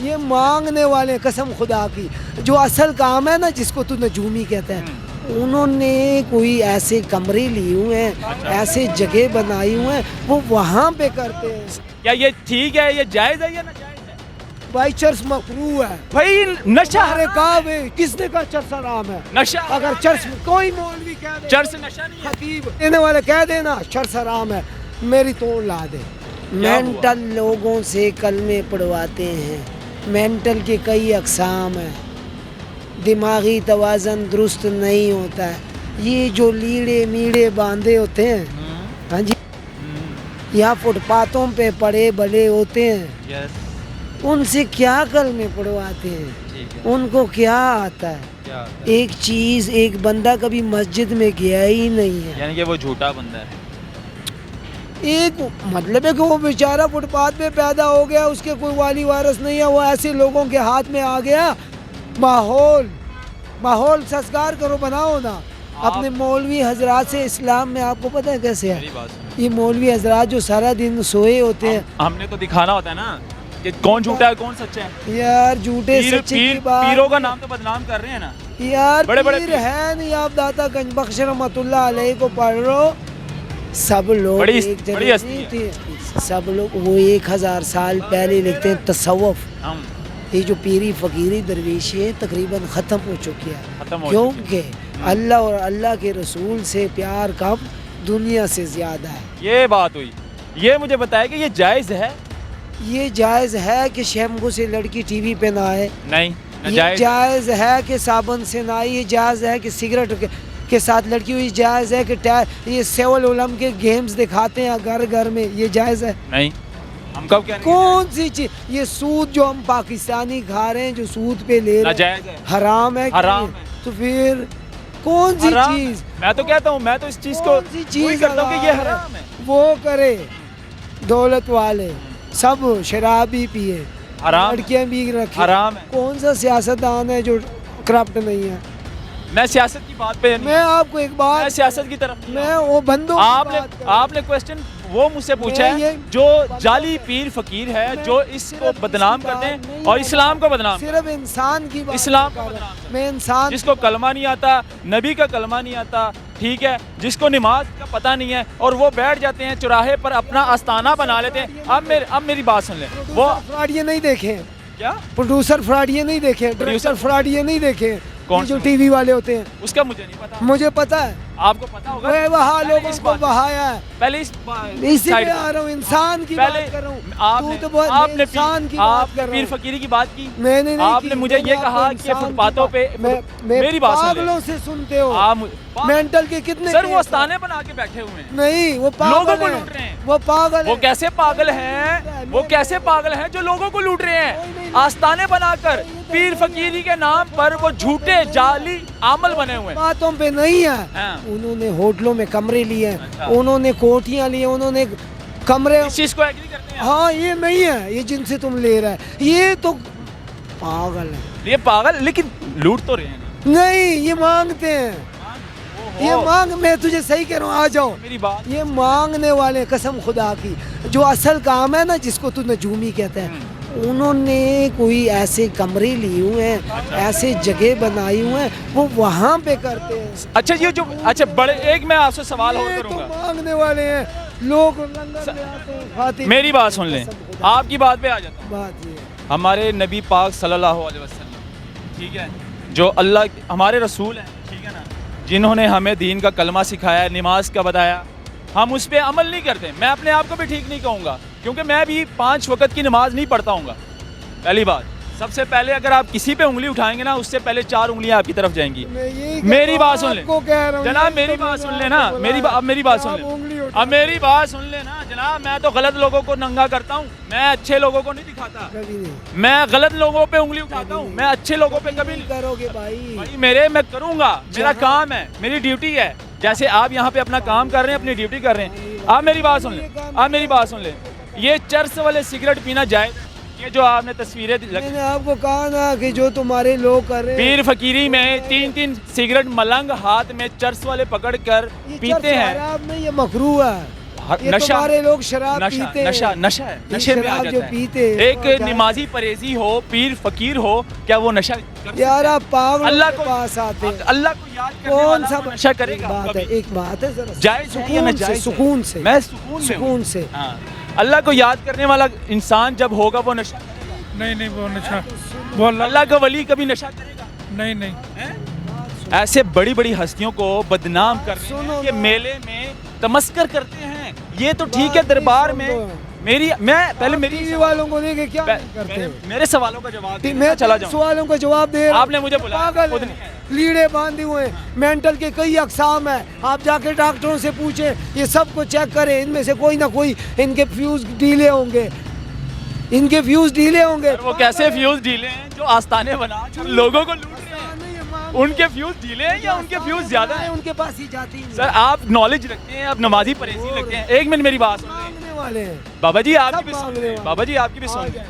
یہ مانگنے والے قسم خدا کی جو اصل کام ہے نا جس کو تو نجومی کہتا ہے انہوں نے کوئی ایسے کمرے لیے ہوئے ہیں ایسے جگہ بنائی ہوئے ہیں وہ وہاں پہ کرتے ہیں. کیا یہ ٹھیک ہے, یہ جائز ہے یا ناجائز ہے؟ بھائی چرس مکروہ ہے بھائی نشہ ارے کہا کس نے کہا چرس حرام ہے؟ نشہ اگر چرس کوئی مولوی کہہ دے چرس نشہ نہیں ہے. خطیب دینے والے کہہ دینا چرس حرام ہے میری توڑ لا دے. مینٹل لوگوں سے کلمے پڑھواتے ہیں. مینٹل کے کئی اقسام ہیں. دماغی توازن درست نہیں ہوتا ہے. یہ جو لیڑے میڑے باندھے ہوتے ہیں ہاں جی یہاں فٹ پاتھوں پہ پڑے بڑے ہوتے ہیں ان سے کیا کلمے پڑھواتے ہیں؟ ان کو کیا آتا ہے؟ ایک چیز ایک بندہ کبھی مسجد میں گیا ہی نہیں ہے. یعنی کہ وہ جھوٹا بندہ ہے. ایک مطلب ہے کہ وہ بیچارہ فٹ پاتھ پہ پیدا ہو گیا اس کے کوئی والی وارث نہیں ہے وہ ایسے لوگوں کے ہاتھ میں آ گیا. ماحول سازگار کرو بناؤ نا. اپنے مولوی حضرات سے اسلام میں آپ کو پتہ ہے کیسے ہے یہ مولوی حضرات جو سارا دن سوئے ہوتے ہیں ہم نے تو دکھانا ہوتا ہے نا کہ کون جھوٹا ہے کون سچا ہے. یار جھوٹے سچے کی بات پیروں کا نام تو بدنام کر رہے ہیں نا یار. بڑے بڑے پیر ہے نہیں آپ داتا گنج بخش رحمۃ اللہ علیہ کو پڑھ رہو. سب لوگ ایک جگہ تھے سب لوگ وہ 1000 سال پہلے لکھتے ہیں تصوف. یہ جو پیری فقیری درویشی ہے تقریباً ختم ہو چکی ہے کیونکہ اللہ اور اللہ کے رسول سے پیار کم دنیا سے زیادہ ہے. یہ بات ہوئی. یہ مجھے بتایا کہ یہ جائز ہے. یہ جائز ہے کہ شیمپو سے لڑکی ٹی وی پہ نہ آئے. نہیں یہ جائز ہے کہ صابن سے نہ آئے. یہ جائز ہے کہ سگریٹ کے ساتھ لڑکی ہوئی. جائز ہے کہ یہ سول علم کے گیمز دکھاتے ہیں گھر گھر میں. یہ جائز ہے نہیں. ہم کب کہہ رہے ہیں کون سی چیز یہ سود جو ہم پاکستانی کھا رہے ہیں جو سود پہ لے رہے ہیں حرام ہے تو پھر کون سی چیز. میں تو کہتا ہوں میں تو اس چیز کو کرتا ہوں کہ یہ حرام ہے. وہ کرے دولت والے سب شرابی پیے لڑکیاں بھی رکھیں حرام ہے. کون سا سیاستدان ہے جو کرپٹ نہیں ہے؟ میں سیاست کی بات پہ میں آپ کو ایک بات میں سیاست کی طرف میں وہ بندوں آپ نے کوسچن وہ مجھ سے پوچھا ہے جو جعلی پیر فقیر ہے جو اس کو بدنام کرتے ہیں اور اسلام کو بدنام صرف انسان کی بات اسلام کو بدنام میں انسان جس کو کلمہ نہیں آتا نبی کا کلمہ نہیں آتا ٹھیک ہے جس کو نماز کا پتہ نہیں ہے اور وہ بیٹھ جاتے ہیں چوراہے پر اپنا آستانہ بنا لیتے ہیں. اب میری بات سن لیں. وہ فراڈ یہ نہیں دیکھیں کیا پروڈیوسر فراڈ یہ نہیں دیکھیں پروڈیوسر فراڈ یہ نہیں دیکھیں کون جو ٹی وی والے ہوتے ہیں اس کا مجھے نہیں پتا. مجھے پتا ہے آپ کو پتا ہوگا. میں وہاں لوگوں کو بہایا ہے پہلے اسی پہ آ رہا ہوں انسان کی بات کر رہا ہوں. آپ نے انسان کی بات کر رہا ہوں. پیر فقیری کی بات کی میں نے نہیں آپ نے مجھے یہ کہا کہ فٹ پاتھوں پہ میری بات سن پاگلوں سے سنتے ہو مینٹل کے کتنے سر وہ آستانے بنا کے بیٹھے ہوئے ہیں نہیں وہ لوگوں کو لوٹ رہے ہیں. وہ پاگل وہ کیسے پاگل ہیں وہ کیسے پاگل ہیں جو لوگوں کو لوٹ رہے ہیں آستانے بنا کر پیر فقیری کے نام پر وہ جھوٹے جعلی عمل بنے ہوئے ہیں. باتوں پہ نہیں ہے انہوں نے ہوٹلوں میں کمرے لیے ہیں انہوں نے کوٹیاں لی انہوں نے کمرے اس چیز کو ایگری کرتے ہیں. ہاں یہ نہیں ہے یہ جن سے تم لے رہا ہے یہ تو پاگل ہے. یہ پاگل لیکن لوٹ تو رہے ہیں نہیں یہ مانگتے ہیں یہ مانگ میں تجھے صحیح کہہ رہا ہوں آ جاؤ میری بات. یہ مانگنے والے قسم خدا کی جو اصل کام ہے نا جس کو تو نجومی کہتا ہے انہوں نے کوئی ایسے کمرے لیے ہوئے ہیں ایسے جگہ بنائی ہوئے ہیں وہ وہاں پہ کرتے ہیں. اچھا یہ جو اچھا بڑے ایک میں آپ سے سوال اور کروں گا. مانگنے والے ہیں لوگ لنگر میں آتے ہیں. میری بات سن لیں آپ کی بات پہ آ جاتا ہوں. بات یہ ہمارے نبی پاک صلی اللہ علیہ وسلم ٹھیک ہے جو اللہ ہمارے رسول ہیں ٹھیک ہے نا جنہوں نے ہمیں دین کا کلمہ سکھایا نماز کا بتایا ہم اس پہ عمل نہیں کرتے. میں اپنے آپ کو بھی ٹھیک نہیں کہوں گا کیونکہ میں بھی 5 وقت کی نماز نہیں پڑھتا ہوں گا. پہلی بات سب سے پہلے اگر آپ کسی پہ انگلی اٹھائیں گے نا اس سے پہلے 4 انگلیاں آپ کی طرف جائیں گی. میری بات سن لیں جناب میری بات سن لیں نا اب میری بات سن لیں اب میری بات سن لیں نا جناب میں تو غلط لوگوں کو ننگا کرتا ہوں میں اچھے لوگوں کو نہیں دکھاتا. میں غلط لوگوں پہ انگلی اٹھاتا ہوں میں اچھے لوگوں پہ کبھی نہیں کرو گے بھائی میں کروں گا میرا کام ہے میری ڈیوٹی ہے جیسے آپ یہاں پہ اپنا کام کر رہے ہیں اپنی ڈیوٹی کر رہے ہیں. آپ میری بات سن لیں یہ چرس والے سگریٹ پینا جائز یہ جو آپ نے تصویریں میں نے آپ کو کہا نا کہ جو تمہارے لوگ کر رہے ہیں پیر فقیری میں 3 سگریٹ ملنگ ہاتھ میں چرس والے پکڑ کر پیتے ہیں. میں یہ مکروہ ہے یہ तुम्हारे लोग शराब पीते हैं, नशा नशा है, नशे में आ शराब जो जाता है। पीते हैं, एक क्या- नमाजी परहेजी हो, पीर फकीर हो, क्या वो नशा कर यार आप पागलों अल्लाह के को पास आते हैं। अल्लाह को याद करने कौन वाला सा वो नशा करेगा बात है, कभी? एक बात है जरा जायज है या नाजायज है? सुकून से मैं सुकून में हूँ। सुकून से हाँ, अल्लाह को याद करने वाला इंसान जब होगा वो नशा करेगा। नहीं नहीं वो नशा वो अल्लाह का वली कभी नशा करेगा? नहीं नहीं ऐसे बड़ी बड़ी हस्तियों को बदनाम कर रहे सुनो हैं कि ना। मेले में तमस्कर करते हैं। ये तो ठीक है, दरबार में मैं पहले मेरी टीवी वालों को लेके क्या मैं- करते हैं? मेरे सवालों का जवाब दें, मैं चला तेरे जाऊं। सवालों का जवाब दे रहा हूं। आपने मुझे बुलाया, पागल खुद है। नहीं है। लीड़े बांधे हुए हैं, मेंटल के कई अकसाम है, आप जाके डॉक्टरों से पूछें, ये सबको चेक करें, इनमें से कोई ना कोई इनके फ्यूज ढीले होंगे, इनके फ्यूज ढीले होंगे। वो कैसे फ्यूज ढीले हैं जो आस्ताने बना कर लोगों को लूट रहे हैं? उनके फ्यूज ढीले हैं या उनके फ्यूज ज्यादा हैं? उनके पास ही जाती है। सर आप नॉलेज रखते हैं, आप नमाजी परहेजी रखते हैं। एक मिनट मेरी बात सुन लें। मांगने वाले हैं। बाबा जी आपकी सब भी सुन मांगने लें। वाले। बाबा जी आपकी भी सुन लें।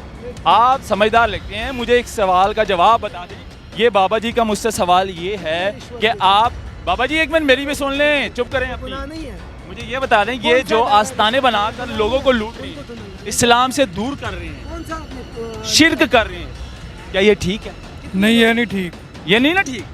आप समझदार लगते हैं, मुझे एक सवाल का जवाब बता दें। ये बाबा जी का मुझसे सवाल ये है कि आप बाबा जी एक मिनट मेरी भी सुन लें, चुप करें गुनाह अपनी। नहीं है। मुझे ये बता दें, ये जो आस्ताने बनाकर लोगों को लूट रहे हैं, इस्लाम से दूर कर रहे हैं, कौन सा आपने शिर्क कर रहे हैं, क्या ये ठीक है? नहीं ये नहीं ठीक ये नहीं ना ठीक।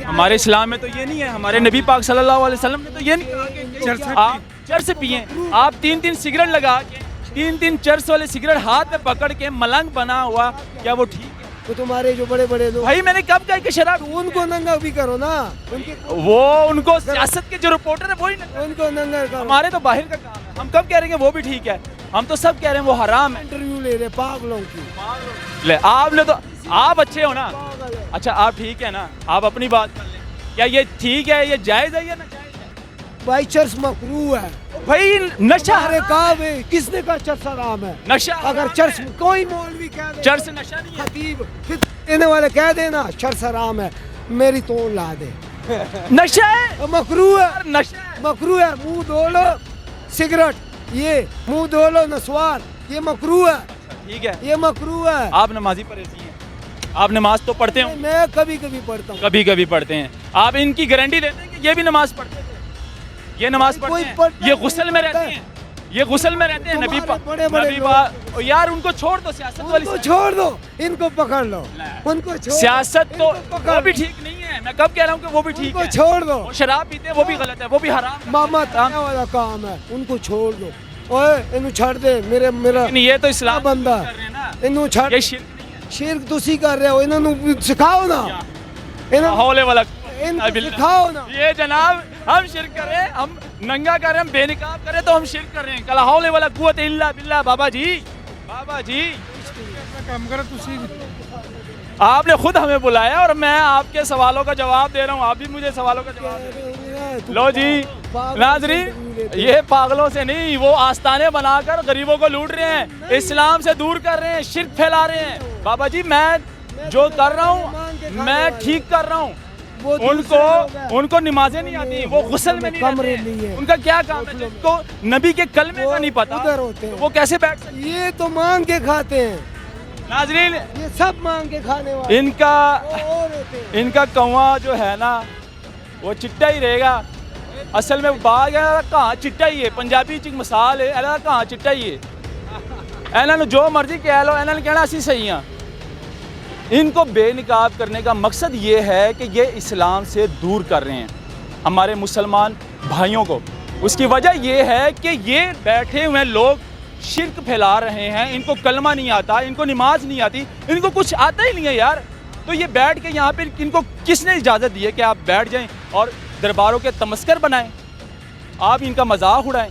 हमारे इस्लाम में तो ये नहीं है। हमारे नबी पाक सल्लल्लाहु अलैहि वसल्लम ने तो ये नहीं कहा कि चरस से आप चरस पिए। आप 3-3 सिगरेट लगा के 3-3 चरस वाले सिगरेट हाथ में पकड़ के मलंग बना हुआ, क्या वो ठीक है? तो तुम्हारे जो बड़े बड़े लोग, भाई मैंने कब कहा कि शराब? उनको नंगा भी करो ना, उनके वो उनको सियासत के जो रिपोर्टर है वही ना, उनको नंगा करो। हमारे तो बाहर का काम है। हम कब कह रहे हैं कि वो भी ठीक है? हम तो सब कह रहे हैं वो हराम है। इंटरव्यू ले रहे पागलों की। ले आपने तो आप अच्छे हो ना, पागल है। अच्छा आप ठीक है ना, आप अपनी बात कर लें। क्या ये ठीक है, ये जायज है या ना जायज है? भाई चर्च मकरू है। भाई नशा अरे कहा भाई, किसने कहा चर्च हराम है? नशा अगर चर्च कोई मौलवी कह दे, चर्च नशा नहीं है। खतीब फिर देने वाले कह देना चर्च हराम है, मेरी तोड़ ला दे। नशा है, मकरू है, नशा है। मकरू है। मुंह धो लो सिगरेट, ये मुंह धो लो नस्वार, ये मकरू है, ठीक है, ये मकरू है। आप नमाजी परहेजी हैं, आप नमाज तो पढ़ते हो, मैं कभी कभी पढ़ता हूँ। कभी कभी पढ़ते हैं। आप इनकी गारंटी देते हैं कि ये भी नमाज पढ़ते थे? ये नमाज कोई पढ़ते हैं, पढ़ता ये है, गुस्ल में रहते पढ़ता हैं, ये गुस्ल में रहते हैं। नबी तुम्हारे बड़े-बड़े नबी पा यार उनको छोड़ दो, सियासत वाली उनको छोड़ दो, इनको पकड़ लो, उनको छोड़ दो, सियासत तो इनको पकड़ वो भी लो, ठीक नहीं है। मैं कब कह रहा हूँ कि वो भी ठीक उनको है? छोड़ दो। वो शराब पीते हैं, वो भी गलत है, वो भी हराम। मामा ताने वाला काम है, उनको छोड़ दो। ओए इन्हू छड़ दे, मेरा लेकिन ये तो इस्लाम बंदा कर रहे हैं ना, इन्हू छड़। ये शिर्क नहीं है। शिर्क तुसी कर रहे हो, इन्होंने सिखाओ ना, इन्होंने हौले वाला इनको सिखाओ ना। ये जनाब हम शिर्क करें, हम नंगा करें, हम बेनिकाब करें तो हम शिर्क कर रहे हैं। कल हौले वाला कुव्वत इल्ला बिल्ला। बाबा जी, बाबा जी काम करे तुसी आपने खुद हमें बुलाया और मैं आपके सवालों का जवाब दे रहा हूँ, आप भी मुझे सवालों का जवाब दे। लो जी नाजरीन, ये पागलों से नहीं, वो आस्ताने बनाकर गरीबों को लूट रहे हैं, इस्लाम से दूर कर रहे हैं, शिर्क फैला रहे हैं। बाबा जी मैं जो कर रहा हूँ मैं ठीक कर रहा हूँ। उनको नमाजें नहीं आती, वो गुस्ल में नहीं कमरे रहते नहीं हैं। है। उनका क्या काम है? जिनको नबी के कलमे का नहीं पता, उधर होते हैं। वो कैसे बैठ सकते? ये तो मांग के खाते हैं, नाजरीन ये सब मांग के खाने वाले इनका और होते हैं। इनका कौवा जो है ना वो चिट्टा ही रहेगा। असल में बाग है कहाँ चिट्टा ही है, पंजाबी च मिसाल है, एला कहाँ चिट्टा ही है। इन्होंने जो मर्जी कह लो, इन्होंने कहना असी सही हाँ। इनको बेनिकाब करने का मकसद ये है कि ये इस्लाम से दूर कर रहे हैं हमारे मुसलमान भाइयों को। उसकी वजह ये है कि ये बैठे हुए लोग शिर्क फैला रहे हैं, इनको कलमा नहीं आता, इनको नमाज नहीं आती, इनको कुछ आता ही नहीं है यार। तो ये बैठ के यहाँ पे इनको किसने इजाज़त दी है कि आप बैठ जाएं और दरबारों के तमस्कर बनाएं, आप इनका मजाक उड़ाएं?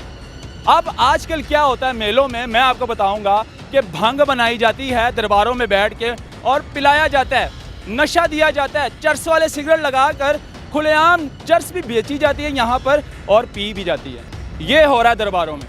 अब आजकल क्या होता है मेलों में, मैं आपको बताऊंगा कि भंग बनाई जाती है दरबारों में बैठ के और पिलाया जाता है, नशा दिया जाता है, चर्स वाले सिगरेट लगाकर खुलेआम चर्स भी बेची जाती है यहाँ पर और पी भी जाती है। ये हो रहा है दरबारों में,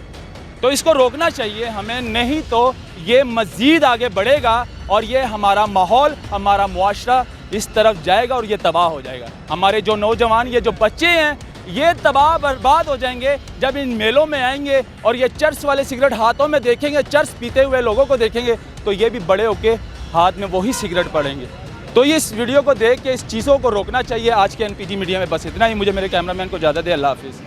तो इसको रोकना चाहिए हमें, नहीं तो ये मज़ीद आगे बढ़ेगा और ये हमारा माहौल, हमारा मुआशरा इस तरफ जाएगा और ये तबाह हो जाएगा। हमारे जो नौजवान, ये जो बच्चे हैं, ये तबाह बर्बाद हो जाएंगे जब इन मेलों में आएंगे और ये चर्स वाले सिगरेट हाथों में देखेंगे, चर्स पीते हुए लोगों को देखेंगे, तो ये भी बड़े होके हाथ में वही सिगरेट पड़ेंगे। तो ये इस वीडियो को देख के इस चीज़ों को रोकना चाहिए। आज के NPG मीडिया में बस इतना ही। मुझे मेरे कैमरामैन को इजाज़त दे। अल्लाह हाफिज़।